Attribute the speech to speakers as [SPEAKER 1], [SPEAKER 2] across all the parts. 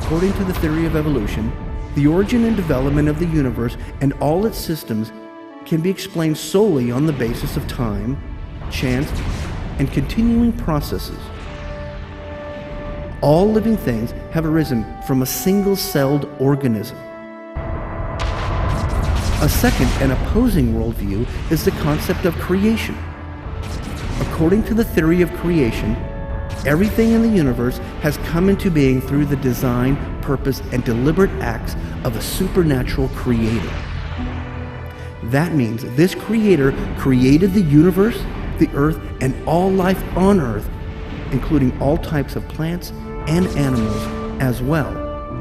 [SPEAKER 1] according to the theory of evolution, the origin and development of the universe and all its systems can be explained solely on the basis of time, chance, and continuing processes. All living things have arisen from a single-celled organism. A second and opposing worldview is the concept of creation. According to the theory of creation, everything in the universe has come into being through the design, purpose, and deliberate acts of a supernatural creator. That means this creator created the universe, the earth, and all life on earth, including all types of plants and animals, as well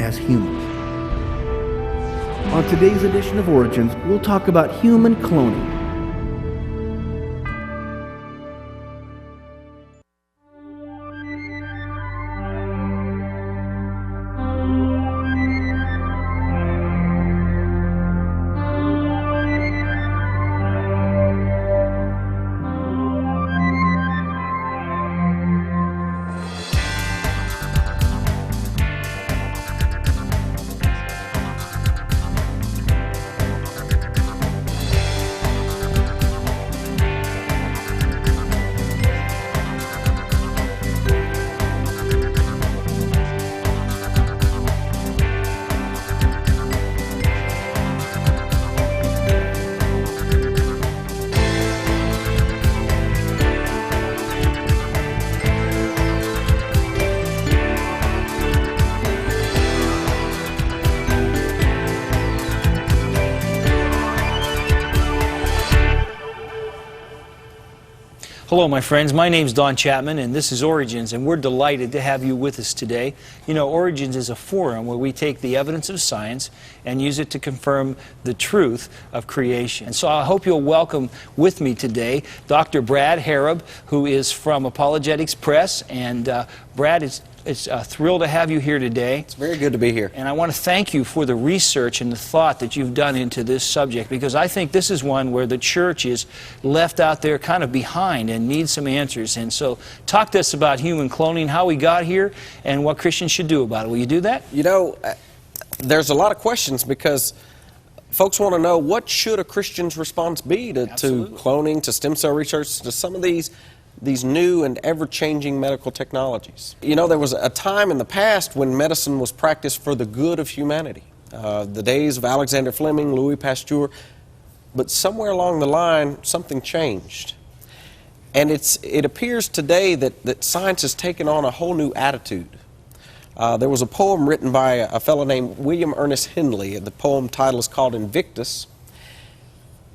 [SPEAKER 1] as humans. On today's edition of Origins, we'll talk about human cloning.
[SPEAKER 2] Hello, my friends. My name's Don Chapman, and this is Origins, and we're delighted to have you with us today. You know, Origins is a forum where we take the evidence of science and use it to confirm the truth of creation. And so I hope you'll welcome with me today Dr. Brad Harrub, who is from Apologetics Press. And Brad, it's thrilled to have you here today.
[SPEAKER 3] It's very good to be here.
[SPEAKER 2] And I want to thank you for the research and the thought that you've done into this subject, because I think this is one where the church is left out there kind of behind and needs some answers. And so talk to us about human cloning, how we got here, and what Christians should do about it. Will you do that?
[SPEAKER 3] You know, there's a lot of questions because folks want to know, what should a Christian's response be to cloning, to stem cell research, to some of these new and ever-changing medical technologies. You know, there was a time in the past when medicine was practiced for the good of humanity. The days of Alexander Fleming, Louis Pasteur, but somewhere along the line, something changed. And it appears today that science has taken on a whole new attitude. There was a poem written by a fellow named William Ernest Henley. The poem title is called Invictus.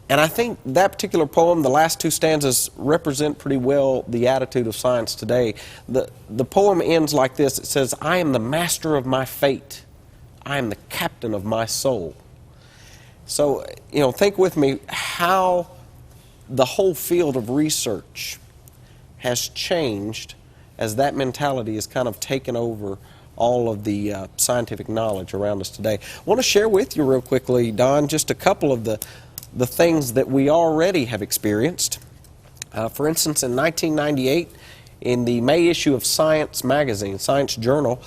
[SPEAKER 3] And I think that particular poem, the last two stanzas, represent pretty well the attitude of science today. The poem ends like this. It says, "I am the master of my fate. I am the captain of my soul." So, you know, think with me how the whole field of research has changed as that mentality has kind of taken over all of the scientific knowledge around us today. I want to share with you real quickly, Don, just a couple of the things that we already have experienced. For instance, in 1998, in the May issue of Science magazine, Science Journal,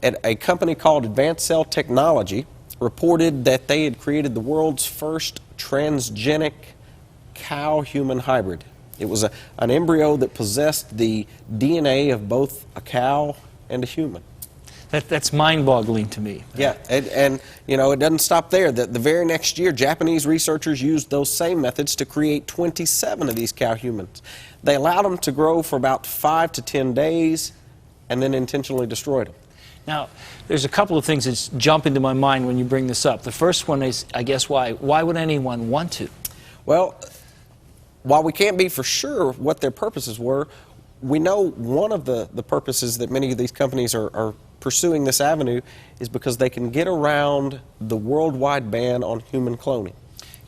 [SPEAKER 3] a company called Advanced Cell Technology reported that they had created the world's first transgenic cow-human hybrid. It was an embryo that possessed the DNA of both a cow and a human.
[SPEAKER 2] That's mind-boggling to me.
[SPEAKER 3] Yeah, and you know, it doesn't stop there. The very next year, Japanese researchers used those same methods to create 27 of these cow humans. They allowed them to grow for about 5 to 10 days and then intentionally destroyed them.
[SPEAKER 2] Now, there's a couple of things that jump into my mind when you bring this up. The first one is, I guess, why would anyone want to?
[SPEAKER 3] Well, while we can't be for sure what their purposes were, we know one of the purposes that many of these companies are pursuing this avenue is because they can get around the worldwide ban on human cloning.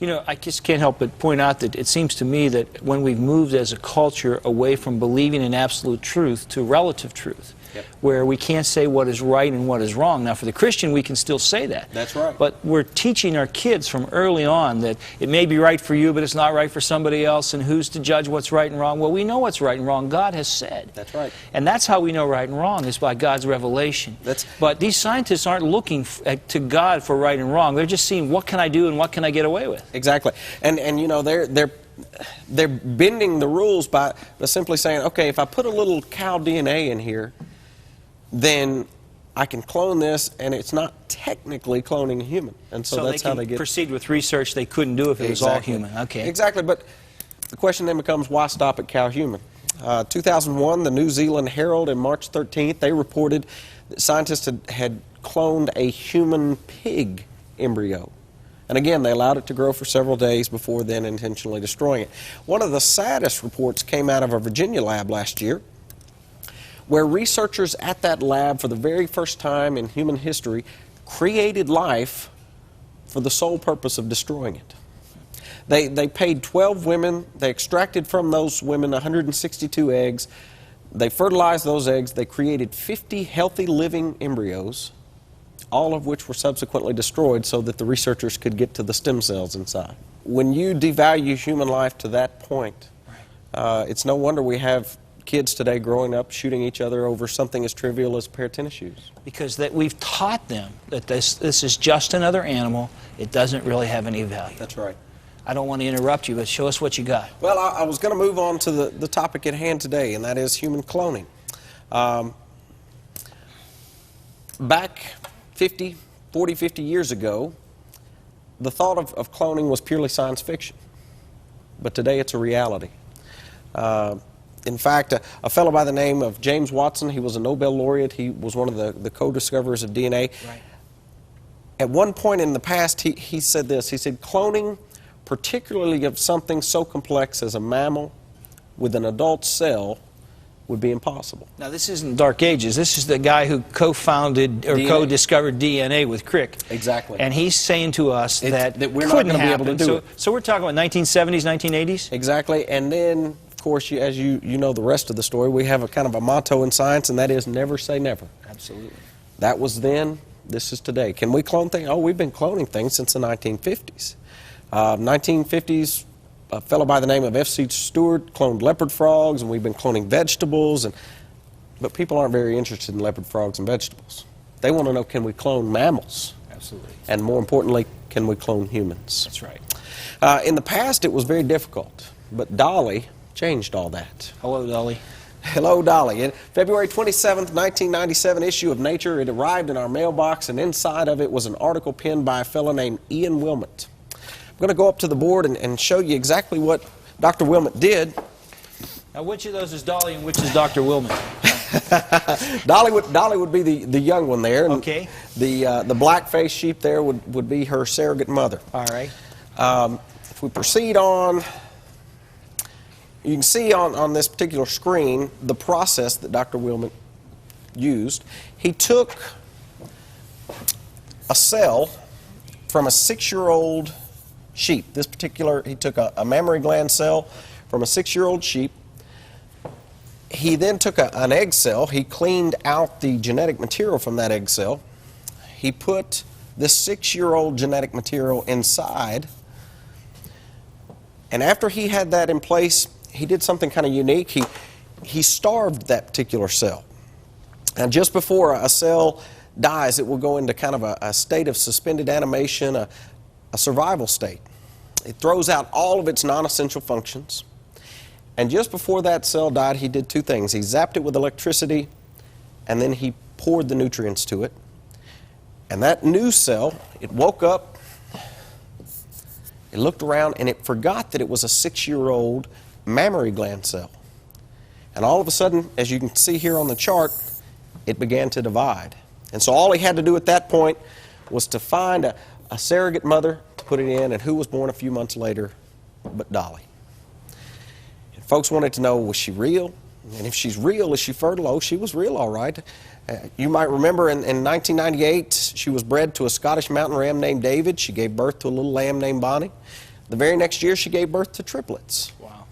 [SPEAKER 2] You know, I just can't help but point out that it seems to me that when we've moved as a culture away from believing in absolute truth to relative truth, where we can't say what is right and what is wrong. Now, for the Christian, we can still say that.
[SPEAKER 3] That's right.
[SPEAKER 2] But we're teaching our kids from early on that it may be right for you, but it's not right for somebody else, and who's to judge what's right and wrong? Well, we know what's right and wrong. God has said.
[SPEAKER 3] That's right.
[SPEAKER 2] And that's how we know right and wrong, is by God's revelation. But these scientists aren't looking to God for right and wrong. They're just seeing, what can I do and what can I get away with?
[SPEAKER 3] Exactly. And you know, they're bending the rules by simply saying, okay, if I put a little cow DNA in here, then I can clone this, and it's not technically cloning a human. And so that's how they get...
[SPEAKER 2] proceed with research they couldn't do if it was all human. Okay.
[SPEAKER 3] Exactly, but the question then becomes, why stop at cow-human? 2001, the New Zealand Herald, on March 13th, they reported that scientists had cloned a human pig embryo. And again, they allowed it to grow for several days before then intentionally destroying it. One of the saddest reports came out of a Virginia lab last year, where researchers at that lab, for the very first time in human history, created life for the sole purpose of destroying it. They paid 12 women, they extracted from those women 162 eggs, they fertilized those eggs, they created 50 healthy living embryos, all of which were subsequently destroyed so that the researchers could get to the stem cells inside. When you devalue human life to that point, it's no wonder we have kids today growing up shooting each other over something as trivial as a pair of tennis shoes.
[SPEAKER 2] Because we've taught them that this is just another animal. It doesn't really have any value.
[SPEAKER 3] That's right.
[SPEAKER 2] I don't want to interrupt you, but show us what you got.
[SPEAKER 3] Well, I was going to move on to the topic at hand today, and that is human cloning. Back 40, 50 years ago, the thought of cloning was purely science fiction. But today it's a reality. In fact, a fellow by the name of James Watson, he was a Nobel laureate. He was one of the co-discoverers of DNA.
[SPEAKER 2] Right.
[SPEAKER 3] At one point in the past, he said this. He said, cloning, particularly of something so complex as a mammal with an adult cell, would be impossible.
[SPEAKER 2] Now, this isn't Dark Ages. This is the guy who co-founded or co-discovered DNA with Crick.
[SPEAKER 3] Exactly.
[SPEAKER 2] And he's saying to us that
[SPEAKER 3] we're not going to be able to do it.
[SPEAKER 2] So we're talking about 1970s, 1980s?
[SPEAKER 3] Exactly. And then, of course, as you know the rest of the story, we have a kind of a motto in science, and that is never say never.
[SPEAKER 2] Absolutely.
[SPEAKER 3] That was then. This is today. Can we clone things? Oh, we've been cloning things since the 1950s. 1950s, a fellow by the name of F.C. Stewart cloned leopard frogs, and we've been cloning vegetables. But people aren't very interested in leopard frogs and vegetables. They want to know, can we clone mammals?
[SPEAKER 2] Absolutely.
[SPEAKER 3] And more importantly, can we clone humans?
[SPEAKER 2] That's right.
[SPEAKER 3] In the past, it was very difficult, but Dolly changed all that.
[SPEAKER 2] Hello, Dolly.
[SPEAKER 3] Hello, Dolly. In February 27th, 1997 issue of Nature, it arrived in our mailbox, and inside of it was an article penned by a fellow named Ian Wilmot. I'm going to go up to the board and show you exactly what Dr. Wilmot did.
[SPEAKER 2] Now, which of those is Dolly and which is Dr. Wilmot?
[SPEAKER 3] Dolly would be the young one there. And
[SPEAKER 2] okay.
[SPEAKER 3] The black-faced sheep there would be her surrogate mother.
[SPEAKER 2] All right.
[SPEAKER 3] If we proceed on, you can see on this particular screen the process that Dr. Wilmot used. He took a cell from a 6-year-old sheep. He took a mammary gland cell from a 6-year-old sheep. He then took an egg cell. He cleaned out the genetic material from that egg cell. He put this 6-year-old genetic material inside. And after he had that in place, he did something kind of unique. He starved that particular cell. And just before a cell dies, it will go into kind of a state of suspended animation, a survival state. It throws out all of its non-essential functions. And just before that cell died, he did two things. He zapped it with electricity, and then he poured the nutrients to it. And that new cell, it woke up, it looked around, and it forgot that it was a 6-year-old mammary gland cell. And all of a sudden, as you can see here on the chart, it began to divide. And so all he had to do at that point was to find a surrogate mother to put it in, and who was born a few months later but Dolly. And folks wanted to know, was she real? And if she's real, is she fertile? Oh, she was real, all right. You might remember in 1998, she was bred to a Scottish mountain ram named David. She gave birth to a little lamb named Bonnie. The very next year, she gave birth to triplets.
[SPEAKER 2] Wow.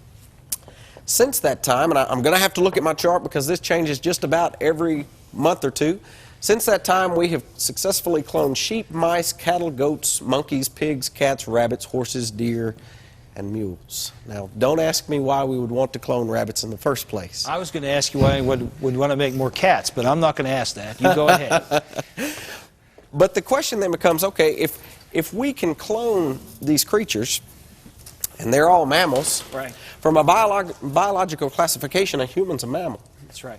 [SPEAKER 3] Since that time, and I'm going to have to look at my chart because this changes just about every month or two. Since that time, we have successfully cloned sheep, mice, cattle, goats, monkeys, pigs, cats, rabbits, horses, deer, and mules. Now, don't ask me why we would want to clone rabbits in the first place.
[SPEAKER 2] I was going to ask you why would want to make more cats, but I'm not going to ask that. You go ahead.
[SPEAKER 3] But the question then becomes, okay, if we can clone these creatures, and they're all mammals,
[SPEAKER 2] right.
[SPEAKER 3] From a biological classification, a human's a mammal.
[SPEAKER 2] That's right.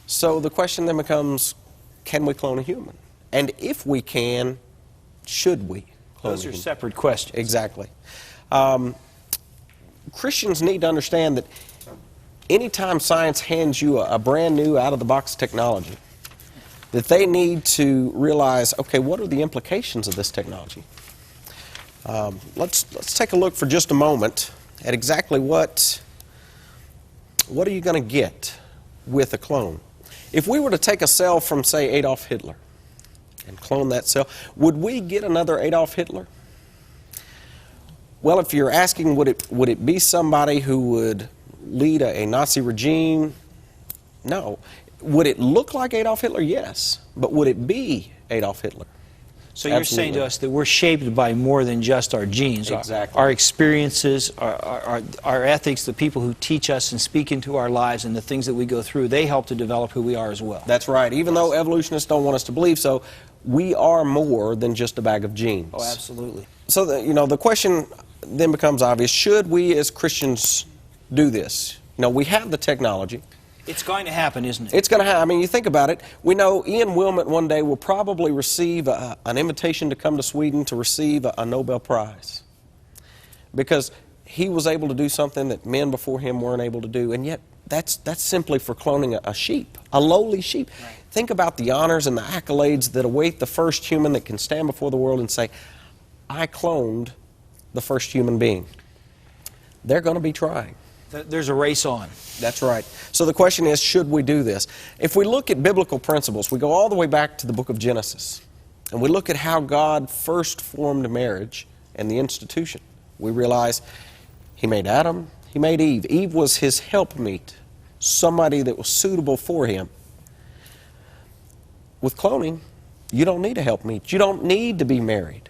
[SPEAKER 3] So the question then becomes, can we clone a human? And if we can, should we clone
[SPEAKER 2] Those
[SPEAKER 3] a
[SPEAKER 2] are
[SPEAKER 3] human?
[SPEAKER 2] separate questions.
[SPEAKER 3] Exactly. Christians need to understand that anytime science hands you a brand new out-of-the-box technology, that they need to realize, okay, what are the implications of this technology? Let's take a look for just a moment at exactly what are you going to get with a clone. If we were to take a cell from, say, Adolf Hitler and clone that cell, would we get another Adolf Hitler? Well, if you're asking, would it be somebody who would lead a Nazi regime? No. Would it look like Adolf Hitler? Yes. But would it be Adolf Hitler?
[SPEAKER 2] So you're
[SPEAKER 3] Absolutely.
[SPEAKER 2] saying to us that we're shaped by more than just our genes.
[SPEAKER 3] Exactly.
[SPEAKER 2] Our experiences, our ethics, the people who teach us and speak into our lives and the things that we go through, they help to develop who we are as well.
[SPEAKER 3] That's right. Even though evolutionists don't want us to believe so, we are more than just a bag of genes.
[SPEAKER 2] Oh, absolutely.
[SPEAKER 3] So, the question then becomes obvious. Should we as Christians do this? We have the technology.
[SPEAKER 2] It's going to happen, isn't it?
[SPEAKER 3] It's going to happen. I mean, you think about it. We know Ian Wilmot one day will probably receive an invitation to come to Sweden to receive a Nobel Prize because he was able to do something that men before him weren't able to do, and yet that's simply for cloning a sheep, a lowly sheep.
[SPEAKER 2] Right.
[SPEAKER 3] Think about the honors and the accolades that await the first human that can stand before the world and say, I cloned the first human being. They're going to be trying.
[SPEAKER 2] There's a race on.
[SPEAKER 3] That's right. So the question is, should we do this? If we look at biblical principles, we go all the way back to the book of Genesis, and we look at how God first formed marriage and the institution. We realize He made Adam, He made Eve. Eve was His helpmeet, somebody that was suitable for Him. With cloning, you don't need a helpmeet. You don't need to be married.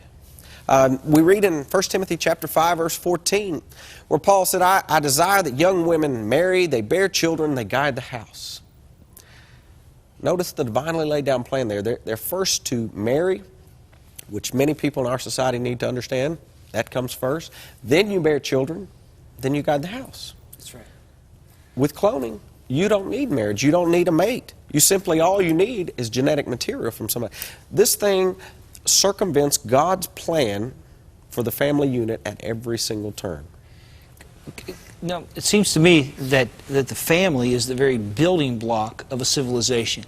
[SPEAKER 3] We read in 1 Timothy chapter 5, verse 14, where Paul said, I desire that young women marry, they bear children, they guide the house. Notice the divinely laid down plan there. They're first to marry, which many people in our society need to understand. That comes first. Then you bear children, then you guide the house.
[SPEAKER 2] That's right.
[SPEAKER 3] With cloning, you don't need marriage. You don't need a mate. You simply, all you need is genetic material from somebody. This thing circumvents God's plan for the family unit at every single turn.
[SPEAKER 2] Now, it seems to me that the family is the very building block of a civilization.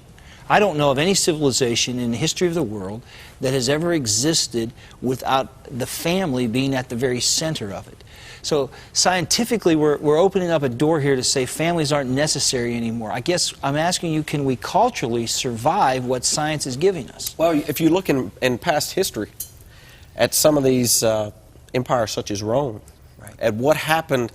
[SPEAKER 2] I don't know of any civilization in the history of the world that has ever existed without the family being at the very center of it. So scientifically, we're opening up a door here to say families aren't necessary anymore. I guess I'm asking you, can we culturally survive what science is giving us?
[SPEAKER 3] Well, if you look in past history at some of these empires such as Rome,
[SPEAKER 2] right,
[SPEAKER 3] at what happened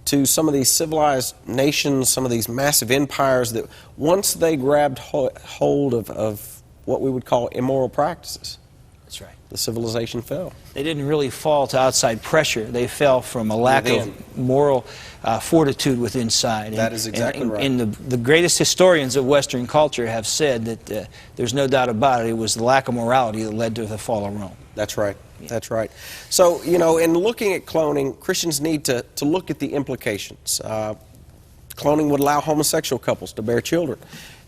[SPEAKER 3] to some of these civilized nations, some of these massive empires that once they grabbed hold of what we would call immoral practices,
[SPEAKER 2] that's right,
[SPEAKER 3] the civilization fell.
[SPEAKER 2] They didn't really fall to outside pressure. They fell from a lack of moral fortitude within inside.
[SPEAKER 3] That is exactly right.
[SPEAKER 2] And the greatest historians of Western culture have said that there's no doubt about it, it was the lack of morality that led to the fall of Rome.
[SPEAKER 3] That's right. That's right. So, in looking at cloning, Christians need to look at the implications. Cloning would allow homosexual couples to bear children.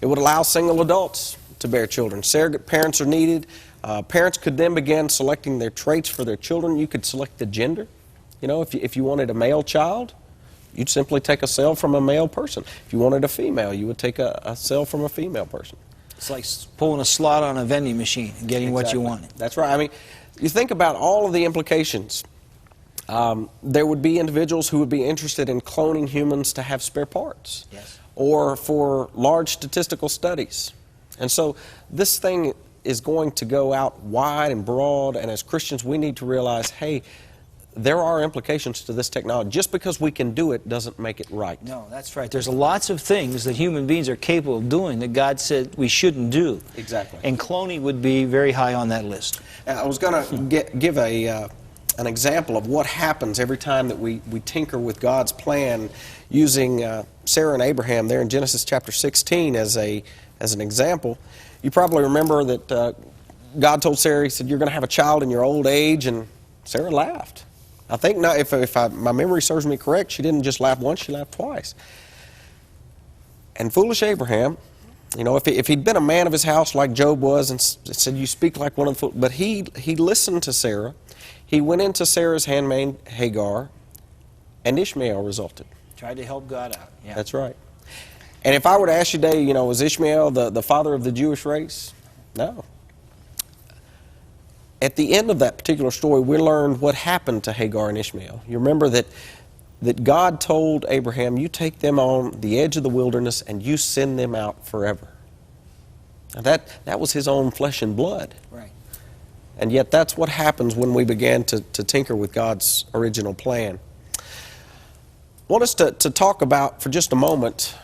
[SPEAKER 3] It would allow single adults to bear children. Surrogate parents are needed. Parents could then begin selecting their traits for their children. You could select the gender. If you wanted a male child, you'd simply take a cell from a male person. If you wanted a female, you would take a cell from a female person.
[SPEAKER 2] It's like pulling a slot on a vending machine and getting what you wanted.
[SPEAKER 3] That's right. I mean, you think about all of the implications. There would be individuals who would be interested in cloning humans to have spare parts,
[SPEAKER 2] yes,
[SPEAKER 3] or for large statistical studies. And so this thing is going to go out wide and broad, and as Christians we need to realize, hey, there are implications to this technology. Just because we can do it doesn't make it right.
[SPEAKER 2] No, that's right. There's lots of things that human beings are capable of doing that God said we shouldn't do.
[SPEAKER 3] Exactly.
[SPEAKER 2] And cloning would be very high on that list.
[SPEAKER 3] I was going to give an example of what happens every time that we tinker with God's plan, using Sarah and Abraham there in Genesis chapter 16 as an example. You probably remember that God told Sarah, He said, "You're going to have a child in your old age," and Sarah laughed. I think, now, if my memory serves me correct, she didn't just laugh once, she laughed twice. And foolish Abraham, you know, if he'd been a man of his house like Job was and said, "You speak like one of the fools," but he listened to Sarah. He went into Sarah's handmaid Hagar, and Ishmael resulted.
[SPEAKER 2] Tried to help God out. Yeah.
[SPEAKER 3] That's right. And if I were to ask you today, you know, was Ishmael the father of the Jewish race? No. At the end of that particular story, we learned what happened to Hagar and Ishmael. You remember that God told Abraham, "You take them on the edge of the wilderness and you send them out forever." Now that was His own flesh and blood.
[SPEAKER 2] Right.
[SPEAKER 3] And yet that's what happens when we began to tinker with God's original plan. I want us to talk about, for just a moment,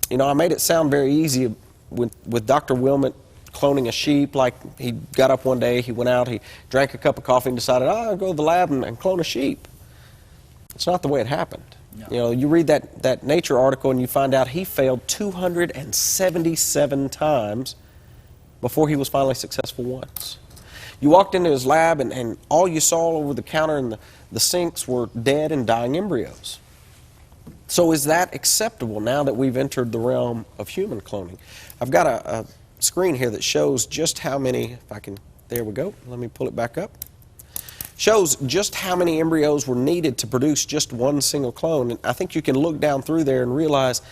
[SPEAKER 3] you know, I made it sound very easy with Dr. Wilmot cloning a sheep. Like, he got up one day, he went out, he drank a cup of coffee and decided, I'll go to the lab and clone a sheep. It's not the way it happened. No. You know, you read that Nature article and you find out he failed 277 times before he was finally successful once. You walked into his lab and all you saw over the counter and the sinks were dead and dying embryos. So is that acceptable now that we've entered the realm of human cloning? I've got a screen here that shows just how many, if I can, there we go, let me pull it back up. Shows just how many embryos were needed to produce just one single clone. And I think you can look down through there and realize,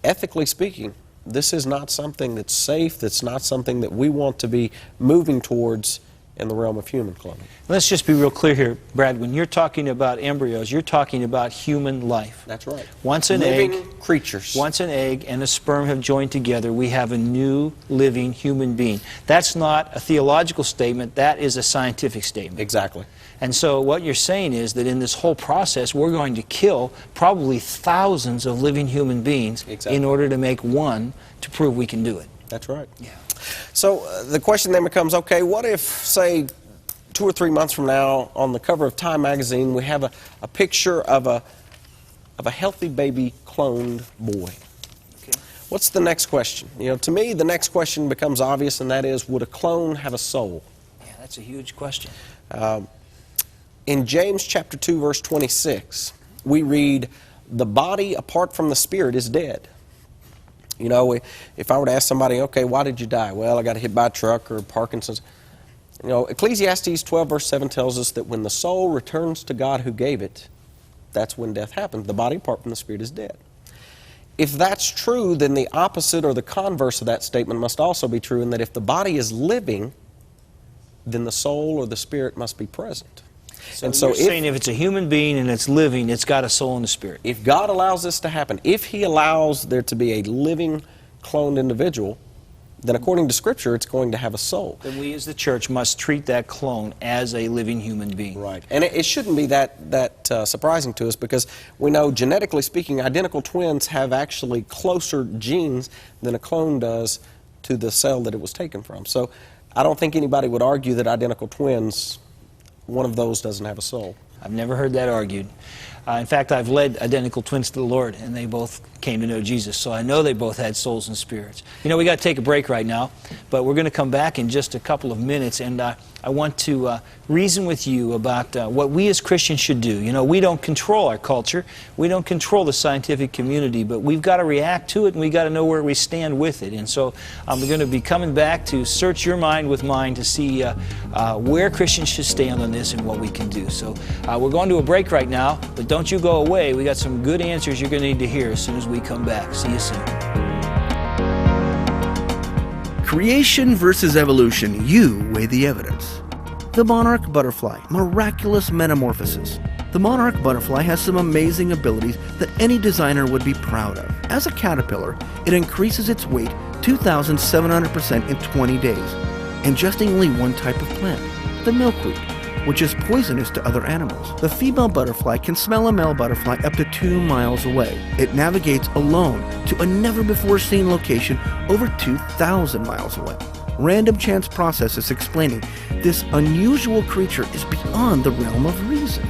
[SPEAKER 3] ethically speaking, this is not something that's safe, that's not something that we want to be moving towards in the realm of human cloning.
[SPEAKER 2] Let's just be real clear here, Brad. When you're talking about embryos, you're talking about human life.
[SPEAKER 3] That's right.
[SPEAKER 2] Once an
[SPEAKER 3] living creatures.
[SPEAKER 2] Once an egg and a sperm have joined together, we have a new living human being. That's not a theological statement, that is a scientific statement.
[SPEAKER 3] Exactly.
[SPEAKER 2] And so what you're saying is that in this whole process, we're going to kill probably thousands of living human beings in order to make one to prove we can do it.
[SPEAKER 3] That's right.
[SPEAKER 2] Yeah.
[SPEAKER 3] So the question then becomes, okay, what if, say, 2 or 3 months from now, on the cover of Time magazine, we have a picture of a healthy baby cloned boy?
[SPEAKER 2] Okay.
[SPEAKER 3] What's the next question? You know, to me, the next question becomes obvious, and that is, would a clone have a soul?
[SPEAKER 2] Yeah, that's a huge question.
[SPEAKER 3] In James chapter 2, verse 26, we read, "The body apart from the spirit is dead." You know, if I were to ask somebody, okay, why did you die? Well, I got hit by a truck or Parkinson's. You know, Ecclesiastes 12, verse 7 tells us that when the soul returns to God who gave it, that's when death happens. The body apart from the spirit is dead. If that's true, then the opposite or the converse of that statement must also be true, in that if the body is living, then the soul or the spirit must be present.
[SPEAKER 2] So you're saying if it's a human being and it's living, it's got a soul and a spirit.
[SPEAKER 3] If God allows this to happen, if He allows there to be a living, cloned individual, then according to Scripture, it's going to have a soul.
[SPEAKER 2] Then we as the church must treat that clone as a living human being.
[SPEAKER 3] Right. And it shouldn't be that surprising to us, because we know, genetically speaking, identical twins have actually closer genes than a clone does to the cell that it was taken from. So I don't think anybody would argue that identical twins, one of those doesn't have a soul.
[SPEAKER 2] I've never heard that argued. In fact, I've led identical twins to the Lord, and they both came to know Jesus, so I know they both had souls and spirits. You know, we got to take a break right now, but we're going to come back in just a couple of minutes, and I want to reason with you about what we as Christians should do. You know, we don't control our culture, we don't control the scientific community, but we've got to react to it, and we've got to know where we stand with it. And so we're going to be coming back to search your mind with mine to see where Christians should stand on this and what we can do. So we're going to a break right now, but don't you go away. We got some good answers you're going to need to hear as soon as we come back. See you soon.
[SPEAKER 1] Creation versus evolution. You weigh the evidence. The monarch butterfly, miraculous metamorphosis. The monarch butterfly has some amazing abilities that any designer would be proud of. As a caterpillar, it increases its weight 2,700% in 20 days, ingesting only one type of plant, the milkweed. which is poisonous to other animals. The female butterfly can smell a male butterfly up to 2 miles away. It navigates alone to a never-before-seen location over 2,000 miles away. Random chance processes explaining this unusual creature is beyond the realm of reason.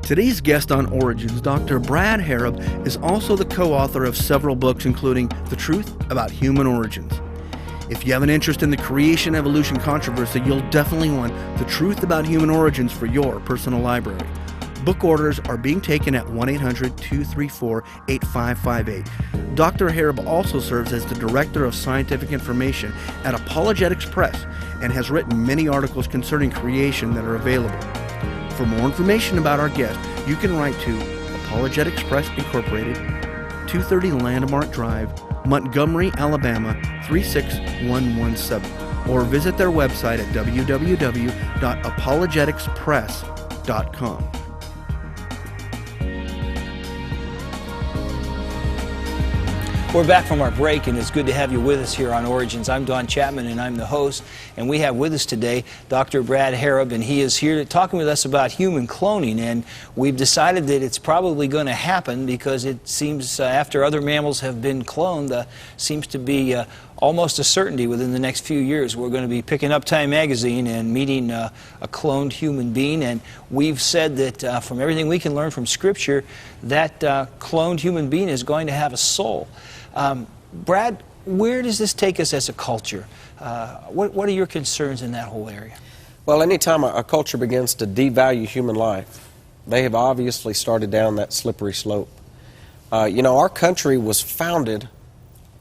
[SPEAKER 1] Today's guest on Origins, Dr. Brad Harrop, is also the co-author of several books, including The Truth About Human Origins. If you have an interest in the creation-evolution controversy, you'll definitely want The Truth About Human Origins for your personal library. Book orders are being taken at 1-800-234-8558. Dr. Harrop also serves as the Director of Scientific Information at Apologetics Press and has written many articles concerning creation that are available. For more information about our guest, you can write to Apologetics Press Incorporated, 230 Landmark Drive, Montgomery, Alabama 36117, or visit their website at www.apologeticspress.com.
[SPEAKER 2] We're back from our break, and it's good to have you with us here on Origins. I'm Don Chapman, and I'm the host, and we have with us today Dr. Brad Harrop, and he is here talking with us about human cloning, and we've decided that it's probably going to happen because it seems after other mammals have been cloned, seems to be almost a certainty within the next few years we're going to be picking up Time magazine and meeting a cloned human being, and we've said that from everything we can learn from Scripture, that cloned human being is going to have a soul. Brad, where does this take us as a culture? What are your concerns in that whole area?
[SPEAKER 3] Well, anytime a culture begins to devalue human life, they have obviously started down that slippery slope. You know, our country was founded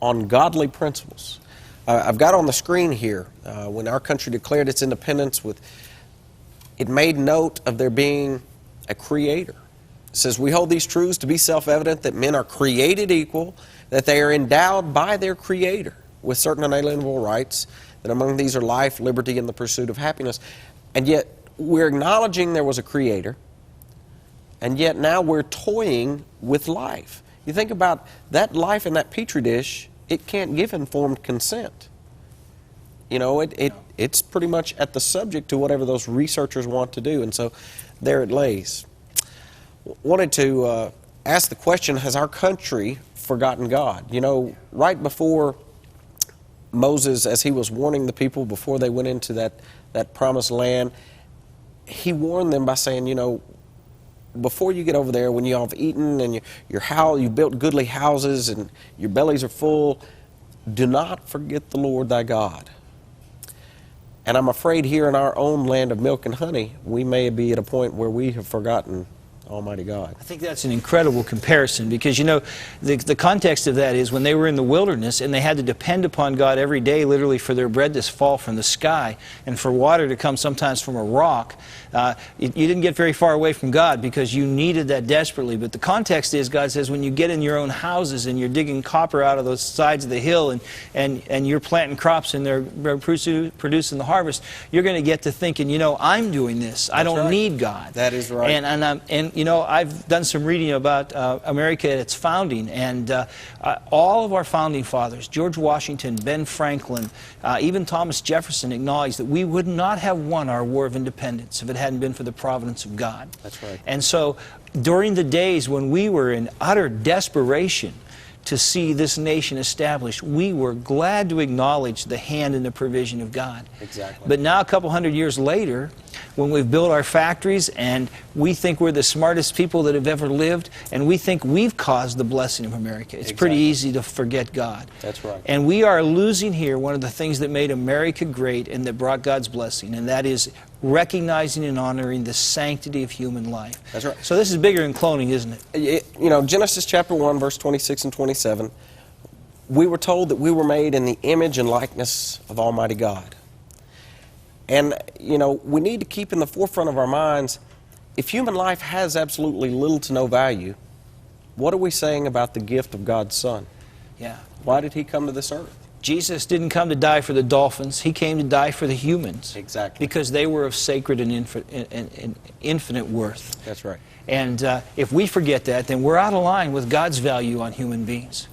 [SPEAKER 3] on godly principles. I've got on the screen here, when our country declared its independence, it made note of there being a creator. It says, "We hold these truths to be self-evident, that men are created equal, that they are endowed by their Creator with certain unalienable rights, that among these are life, liberty, and the pursuit of happiness." And yet, we're acknowledging there was a Creator, and yet now we're toying with life. You think about that life in that Petri dish, it can't give informed consent. You know, it's pretty much at the subject to whatever those researchers want to do, and so there it lays. Wanted to ask the question, has our country forgotten God? You know, right before Moses, as he was warning the people before they went into that promised land, he warned them by saying, you know, before you get over there, when you all have eaten and you built goodly houses and your bellies are full, do not forget the Lord thy God. And I'm afraid here in our own land of milk and honey, we may be at a point where we have forgotten Almighty God.
[SPEAKER 2] I think that's an incredible comparison because, you know, the context of that is when they were in the wilderness and they had to depend upon God every day literally for their bread to fall from the sky and for water to come sometimes from a rock, you didn't get very far away from God because you needed that desperately. But the context is, God says, when you get in your own houses and you're digging copper out of those sides of the hill and you're planting crops and they're producing the harvest, you're going to get to thinking, you know, I'm doing this. I don't need God.
[SPEAKER 3] That is right.
[SPEAKER 2] And you know, I've done some reading about America at its founding, and all of our founding fathers, George Washington, Ben Franklin, even Thomas Jefferson, acknowledged that we would not have won our War of Independence if it hadn't been for the providence of God.
[SPEAKER 3] That's right.
[SPEAKER 2] And so during the days when we were in utter desperation to see this nation established, we were glad to acknowledge the hand and the provision of God.
[SPEAKER 3] Exactly.
[SPEAKER 2] But now, a couple hundred years later, when we've built our factories and we think we're the smartest people that have ever lived, and we think we've caused the blessing of America, it's pretty easy to forget God.
[SPEAKER 3] That's right.
[SPEAKER 2] And we are losing here one of the things that made America great and that brought God's blessing, and that is recognizing and honoring the sanctity of human life.
[SPEAKER 3] That's right.
[SPEAKER 2] So this is bigger than cloning, isn't it?
[SPEAKER 3] You know, Genesis chapter 1, verse 26 and 27, we were told that we were made in the image and likeness of Almighty God. And, you know, we need to keep in the forefront of our minds, if human life has absolutely little to no value, what are we saying about the gift of God's Son?
[SPEAKER 2] Yeah.
[SPEAKER 3] Why did he come to this earth?
[SPEAKER 2] Jesus didn't come to die for the dolphins. He came to die for the humans.
[SPEAKER 3] Exactly.
[SPEAKER 2] Because they were of sacred and infinite worth.
[SPEAKER 3] That's right.
[SPEAKER 2] And if we forget that, then we're out of line with God's value on human beings.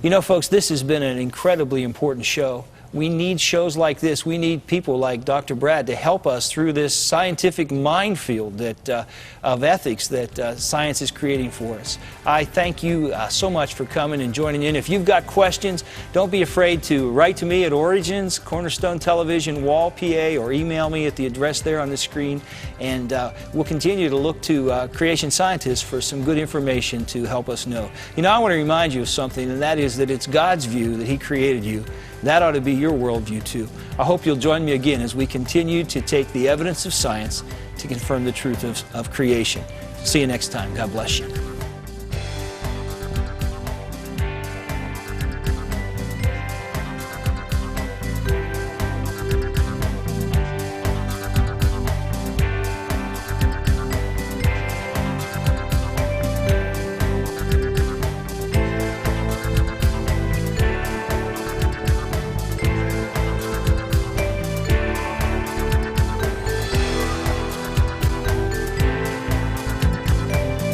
[SPEAKER 2] You know, folks, this has been an incredibly important show. We need shows like this. We need people like Dr. Brad to help us through this scientific minefield of ethics that science is creating for us. I thank you so much for coming and joining in. If you've got questions, don't be afraid to write to me at Origins, Cornerstone Television, Wall, PA, or email me at the address there on the screen. And we'll continue to look to creation scientists for some good information to help us know. You know, I want to remind you of something, and that is that it's God's view that He created you. That ought to be your worldview too. I hope you'll join me again as we continue to take the evidence of science to confirm the truth of creation. See you next time. God bless you.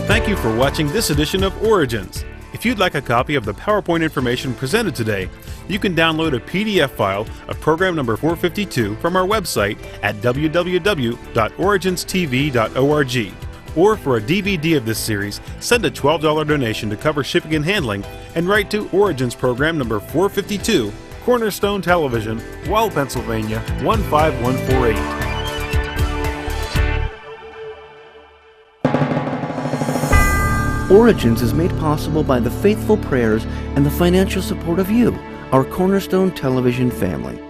[SPEAKER 4] Thank you for watching this edition of Origins. If you'd like a copy of the PowerPoint information presented today, you can download a PDF file of program number 452 from our website at www.originstv.org. Or for a DVD of this series, send a $12 donation to cover shipping and handling and write to Origins program number 452, Cornerstone Television, Wall, Pennsylvania 15148.
[SPEAKER 1] Origins is made possible by the faithful prayers and the financial support of you, our Cornerstone Television family.